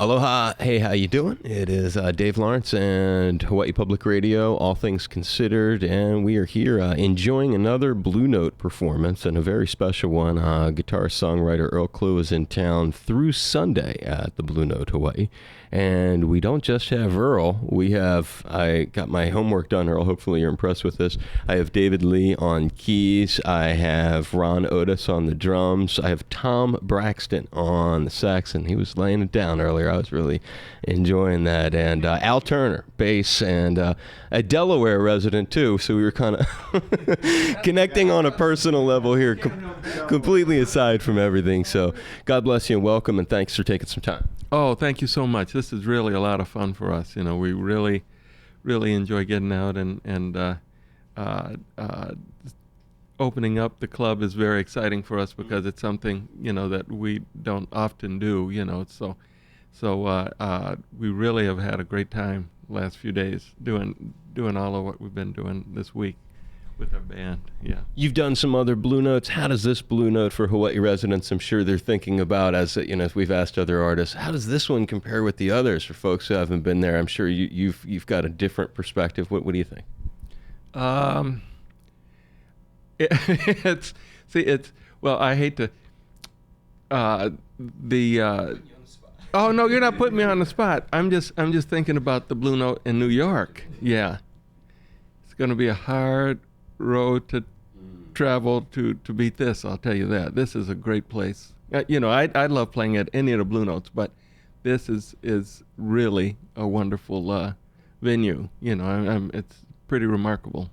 Aloha. Hey, how you doing? It is Dave Lawrence and Hawaii Public Radio, All Things Considered, and we are here enjoying another Blue Note performance, and a very special one. Guitarist-songwriter Earl Klugh is in town through Sunday at the Blue Note, Hawaii. And we don't just have Earl. I got my homework done, Earl. Hopefully you're impressed with this. I have David Lee on keys. I have Ron Otis on the drums. I have Tom Braxton on the sax, and he was laying it down earlier. I was really enjoying that. And Al Turner, bass, and a Delaware resident, too. So we were kind of connecting on a personal level here, completely aside from everything. So God bless you and welcome, and thanks for taking some time. Oh, thank you so much. This is really a lot of fun for us. You know, we really, really enjoy getting out and opening up the club is very exciting for us because it's something, you know, that we don't often do, you know. So we really have had a great time last few days doing all of what we've been doing this week with our band. Yeah. You've done some other Blue Notes. How does this Blue Note for Hawaii residents, I'm sure they're thinking about, as you know, as we've asked other artists, how does this one compare with the others for folks who haven't been there? I'm sure you've got a different perspective. What do you think? Well, I hate to oh no, you're not putting me on the spot. I'm just thinking about the Blue Note in New York. Yeah. It's going to be a hard road to travel to beat this, I'll tell you that. This is a great place. You know, I love playing at any of the Blue Notes, but this is really a wonderful venue. You know, it's pretty remarkable.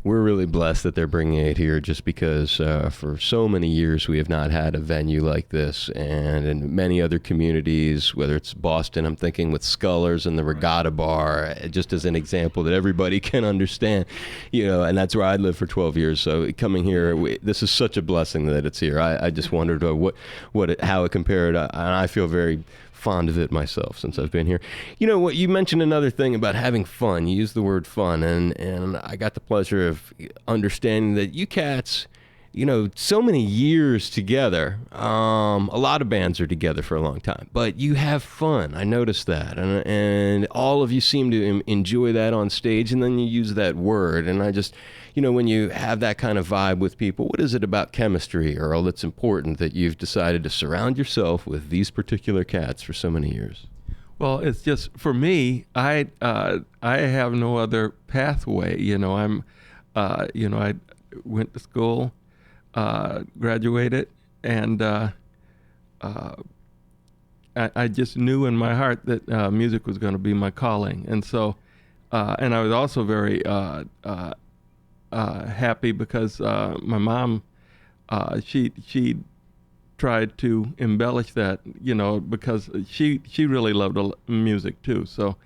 We're really blessed that they're bringing it here, just because for so many years we have not had a venue like this. And in many other communities, whether it's Boston, I'm thinking with Scullers and the Regatta Bar, just as an example that everybody can understand, you know, and that's where I lived for 12 years. So coming here, this is such a blessing that it's here. I just wondered how it compared, and I feel very fond of it myself since I've been here. You know what, you mentioned another thing about having fun. You used the word fun, and I got the pleasure of understanding that you cats, you know, so many years together. A lot of bands are together for a long time, but you have fun. I noticed that, and all of you seem to enjoy that on stage, and then you use that word, and I just, you know, when you have that kind of vibe with people, what is it about chemistry, Earl, that's important that you've decided to surround yourself with these particular cats for so many years? Well, it's just, for me, I have no other pathway. You know, I went to school, graduated, and I just knew in my heart that music was going to be my calling. And so, and I was also very happy because my mom, she tried to embellish that, you know, because she really loved music too. So,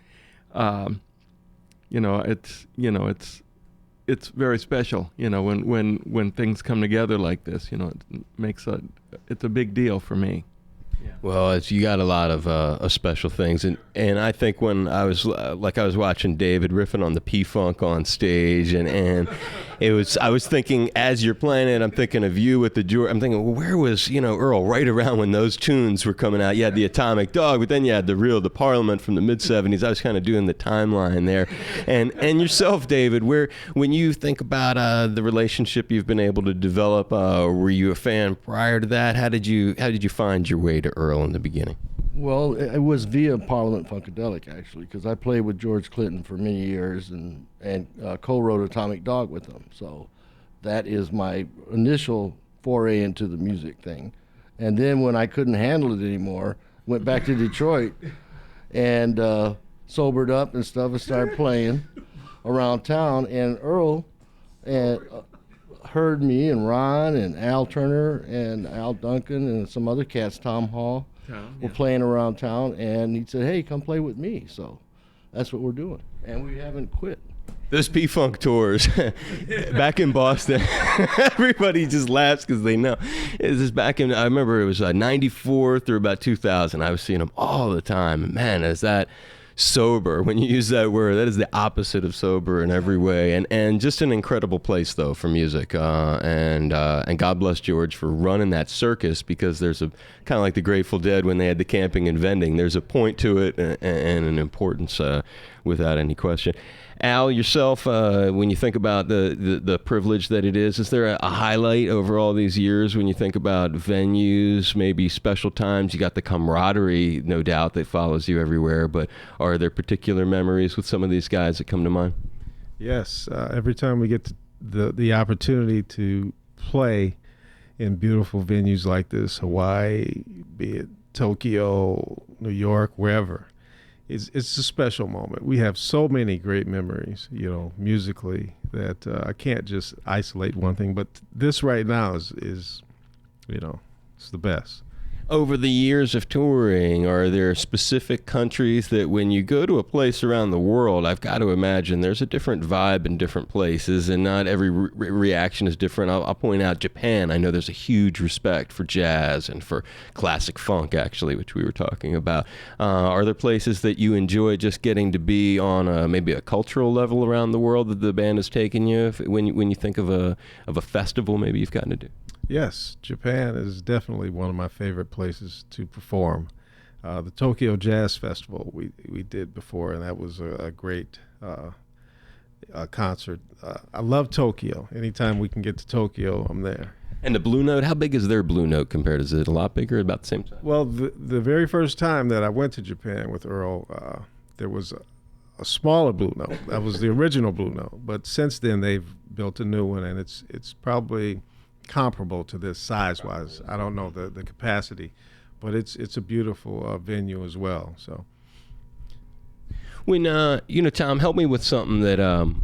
it's very special, you know, when things come together like this. You know, it's a big deal for me. Yeah. Well, you got a lot of special things, and I think when I was watching David riffing on the P-Funk on stage, and I was thinking, as you're playing it, I'm thinking of you with the George. I'm thinking, well, where was, you know, Earl right around when those tunes were coming out? You had the Atomic Dog, but then you had the Parliament from the mid '70s. I was kind of doing the timeline there, and yourself, David, when you think about the relationship you've been able to develop, were you a fan prior to that? How did you find your way to Earl in the beginning? Well, it was via Parliament Funkadelic, actually, because I played with George Clinton for many years and co-wrote Atomic Dog with him. So that is my initial foray into the music thing. And then when I couldn't handle it anymore, went back to Detroit and sobered up and stuff and started playing around town. And Earl heard me and Ron and Al Turner and Al Duncan and some other cats, Tom Hall, were playing around town, and he said, hey, come play with me. So that's what we're doing, and we haven't quit. Those P-Funk tours back in Boston, everybody just laughs because they know. This is back in, I remember it was 94 through about 2000. I was seeing them all the time. And man, as that sober. When you use that word, that is the opposite of sober in every way. And just an incredible place, though, for music. And God bless George for running that circus, because there's a kind of like the Grateful Dead when they had the camping and vending. There's a point to it and an importance without any question. Al, yourself, when you think about the privilege that it is there a highlight over all these years when you think about venues, maybe special times? You got the camaraderie, no doubt, that follows you everywhere, but are there particular memories with some of these guys that come to mind? Yes. Every time we get the opportunity to play in beautiful venues like this, Hawaii, be it Tokyo, New York, wherever, it's a special moment. We have so many great memories, musically, that I can't just isolate one thing. But this right now is it's the best. Over the years of touring, are there specific countries that when you go to a place around the world, I've got to imagine there's a different vibe in different places, and not every reaction is different. I'll point out Japan. I know there's a huge respect for jazz and for classic funk, actually, which we were talking about. Are there places that you enjoy just getting to be on maybe a cultural level around the world that the band has taken you, when you think of a festival maybe you've gotten to do? Yes, Japan is definitely one of my favorite places to perform. The Tokyo Jazz Festival we did before, and that was a great concert. I love Tokyo. Anytime we can get to Tokyo, I'm there. And the Blue Note, how big is their Blue Note compared? Is it a lot bigger, about the same size? Well, the very first time that I went to Japan with Earl, there was a smaller Blue Note. That was the original Blue Note. But since then, they've built a new one, and it's probably comparable to this size-wise. I don't know the capacity, but it's a beautiful venue as well. So when Tom, help me with something that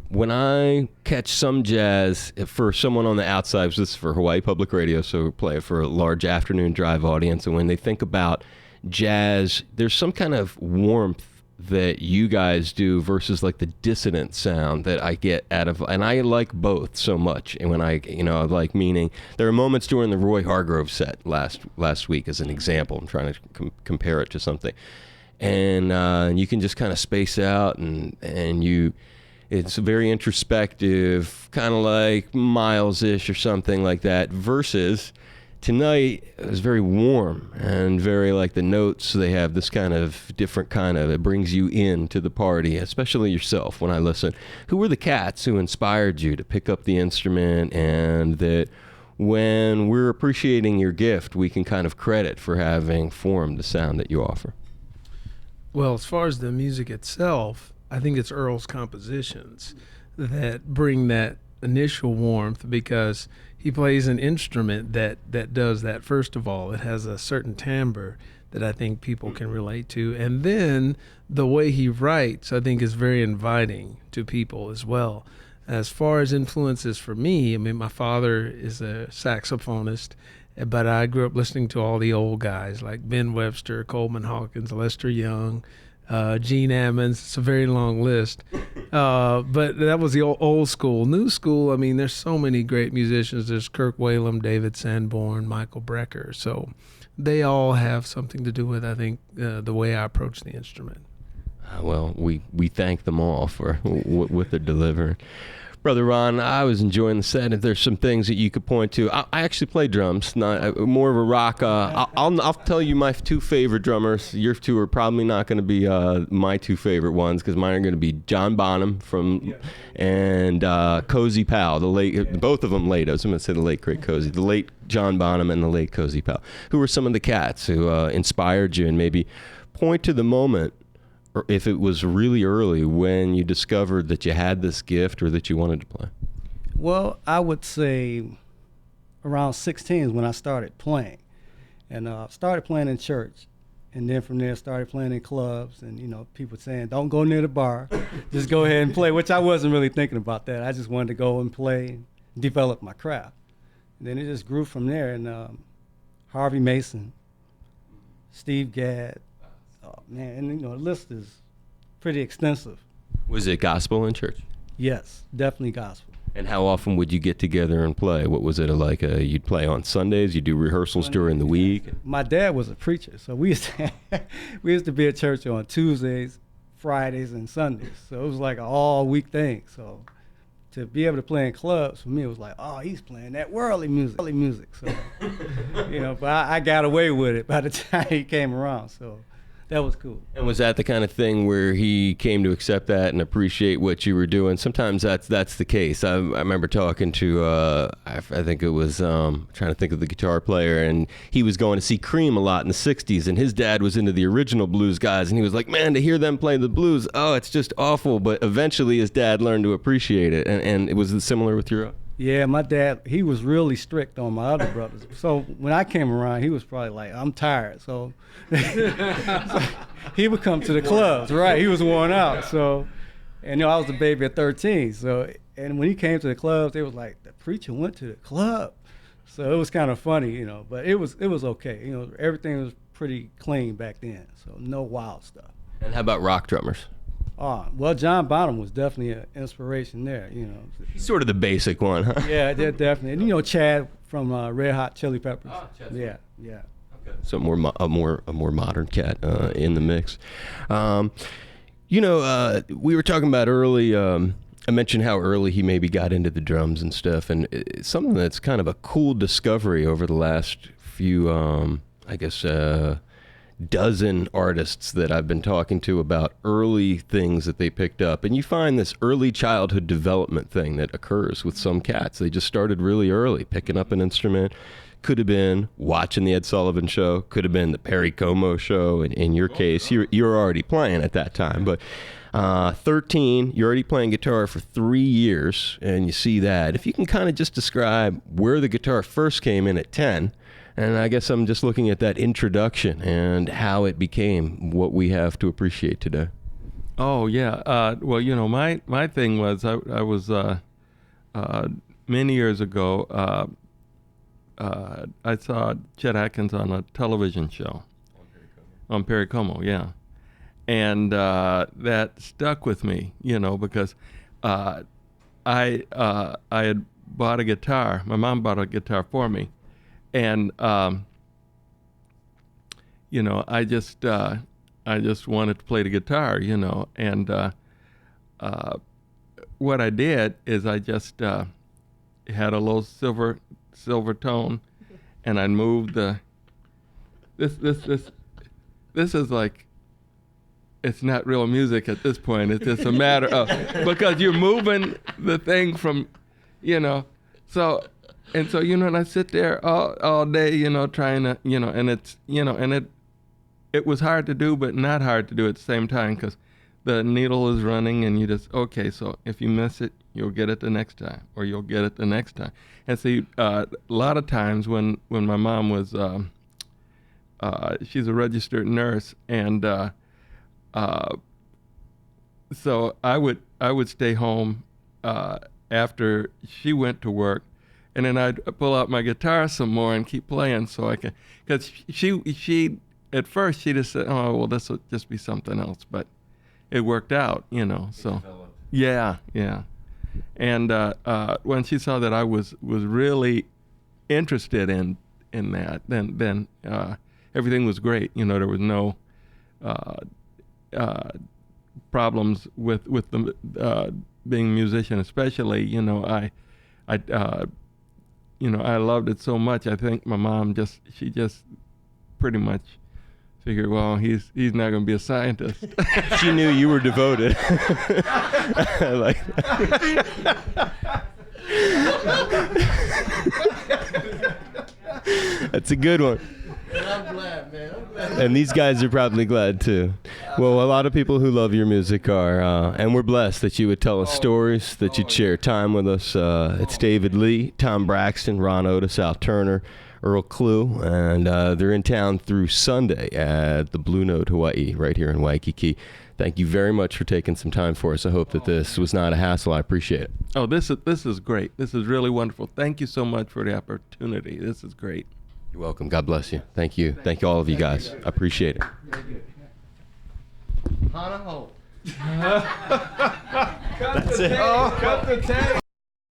when I catch some jazz for someone on the outside, this is for Hawaii Public Radio, so we play it for a large afternoon drive audience, and when they think about jazz, there's some kind of warmth that you guys do versus like the dissonant sound that I get out of, and I like both so much. And when I like, meaning there are moments during the Roy Hargrove set last week as an example, I'm trying to compare it to something, and you can just kind of space out and it's very introspective, kind of like Miles-ish or something like that, versus tonight it was very warm and very like the notes, they have this kind of different kind of, it brings you into the party, especially yourself. When I listen, who were the cats who inspired you to pick up the instrument, and that when we're appreciating your gift, we can kind of credit for having formed the sound that you offer? Well, as far as the music itself, I think it's Earl's compositions that bring that initial warmth, because he plays an instrument that does that. First of all, it has a certain timbre that I think people can relate to, and then the way he writes, I think, is very inviting to people as well. As far as influences for me, I mean, my father is a saxophonist, but I grew up listening to all the old guys like Ben Webster, Coleman Hawkins, Lester Young, Gene Ammons. It's a very long list. But that was the old school. New school, I mean, there's so many great musicians. There's Kirk Whalum, David Sanborn, Michael Brecker. So they all have something to do with, I think, the way I approach the instrument. Well, we thank them all for what they're delivering. Brother Ron, I was enjoying the set. If there's some things that you could point to, I actually play drums, not more of a rock. I'll tell you my two favorite drummers. Your two are probably not going to be my two favorite ones, because mine are going to be John Bonham and Cozy Powell, the late, both of them late. I was going to say the late great Cozy, the late John Bonham and the late Cozy Powell, who were some of the cats who inspired you, and maybe point to the moment, or if it was really early, when you discovered that you had this gift or that you wanted to play. Well, I would say around 16 is when I started playing. And started playing in church. And then from there started playing in clubs. And, people saying, don't go near the bar. Just go ahead and play, which I wasn't really thinking about that. I just wanted to go and play, develop my craft. And then it just grew from there. And Harvey Mason, Steve Gadd, and the list is pretty extensive. Was it gospel in church? Yes, definitely gospel. And how often would you get together and play? What was it like? You'd play on Sundays? You do rehearsals during the week? My dad was a preacher, so we used to be at church on Tuesdays, Fridays and Sundays. So it was like an all week thing. So to be able to play in clubs for me, it was like, oh, he's playing that worldly music. So, but I got away with it by the time he came around. So that was cool. And was that the kind of thing where he came to accept that and appreciate what you were doing? Sometimes that's the case. I remember talking to, I think it was, trying to think of the guitar player, and he was going to see Cream a lot in the 60s, and his dad was into the original blues guys, and he was like, man, to hear them play the blues, oh, it's just awful. But eventually his dad learned to appreciate it, and it was similar with your... Yeah, my dad, he was really strict on my other brothers. So when I came around, he was probably like, I'm tired. So, so he would come to the clubs, right? He was worn out. So, and I was the baby at 13. So, and when he came to the clubs, they was like, the preacher went to the club. So it was kind of funny, but it was okay. Everything was pretty clean back then. So no wild stuff. And how about rock drummers? Well, John Bonham was definitely an inspiration there, He's sort of the basic one, huh? Yeah, definitely. And Chad from Red Hot Chili Peppers. Oh, Chad's yeah. Okay. So a more modern cat in the mix. We were talking about early. I mentioned how early he maybe got into the drums and stuff, and it's something that's kind of a cool discovery over the last few, dozen artists that I've been talking to about early things that they picked up. And you find this early childhood development thing that occurs with some cats. They just started really early, picking up an instrument. Could have been watching the Ed Sullivan Show, could have been the Perry Como Show. In your case, you're already playing at that time. But 13, you're already playing guitar for 3 years, and you see that. If you can kind of just describe where the guitar first came in at 10, and I guess I'm just looking at that introduction and how it became what we have to appreciate today. Oh yeah. Well, my thing was I was many years ago. I saw Chet Atkins on a television show on Perry Como, yeah, and that stuck with me, because I had bought a guitar. My mom bought a guitar for me. And I just wanted to play the guitar, and what I did is I just had a little silver tone, and I moved this is like, it's not real music at this point. It's just a matter of, because you're moving the thing from, so. And so, and I sit there all day, trying to, and it's, and it was hard to do, but not hard to do at the same time, because the needle is running, and you just, okay, so if you miss it, you'll get it the next time, or you'll get it the next time. And so a lot of times when my mom was, she's a registered nurse, and so I would stay home after she went to work. And then I'd pull out my guitar some more and keep playing, so I could, because she at first she just said, oh, well, this will just be something else, but it worked out, so yeah. And when she saw that I was really interested in that, then everything was great. There was no problems with the being a musician, especially. I loved it so much. I think my mom she just pretty much figured, well, he's not going to be a scientist. She knew you were devoted. I like that. That's a good one. I'm glad, man. And these guys are probably glad too. Well, a lot of people who love your music are, and we're blessed that you would tell us stories, that you'd share time with us. It's David Lee, Tom Braxton, Ron Otis, Al Turner, Earl Klugh, and they're in town through Sunday at the Blue Note Hawaii right here in Waikiki. Thank you very much for taking some time for us. I hope that this was not a hassle. I appreciate it. Oh, this is great. This is really wonderful. Thank you so much for the opportunity. This is great. You're welcome. God bless you. Thank you. Thank you, all of you guys. I appreciate it. Hana ho. That's it. Cut the tape.